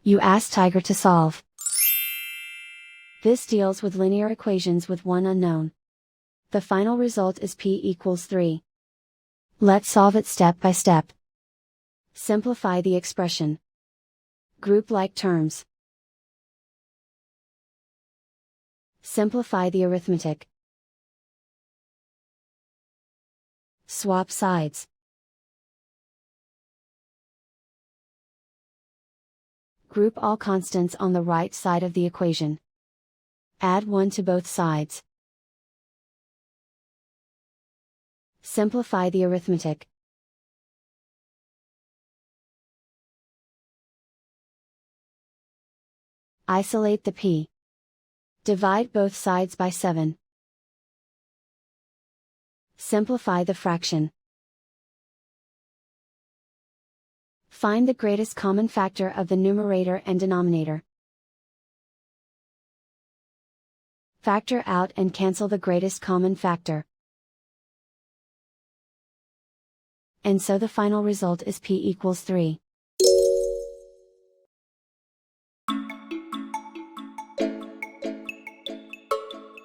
You ask Tiger to solve. This deals with linear equations with one unknown. The final result is p equals 3. Let's solve it step by step. Simplify the expression. Group like terms. Simplify the arithmetic. Swap sides. Group all constants on the right side of the equation. Add 1 to both sides. Simplify the arithmetic. Isolate the p. Divide both sides by 7. Simplify the fraction. Find the greatest common factor of the numerator and denominator. Factor out and cancel the greatest common factor. And so the final result is p equals 3.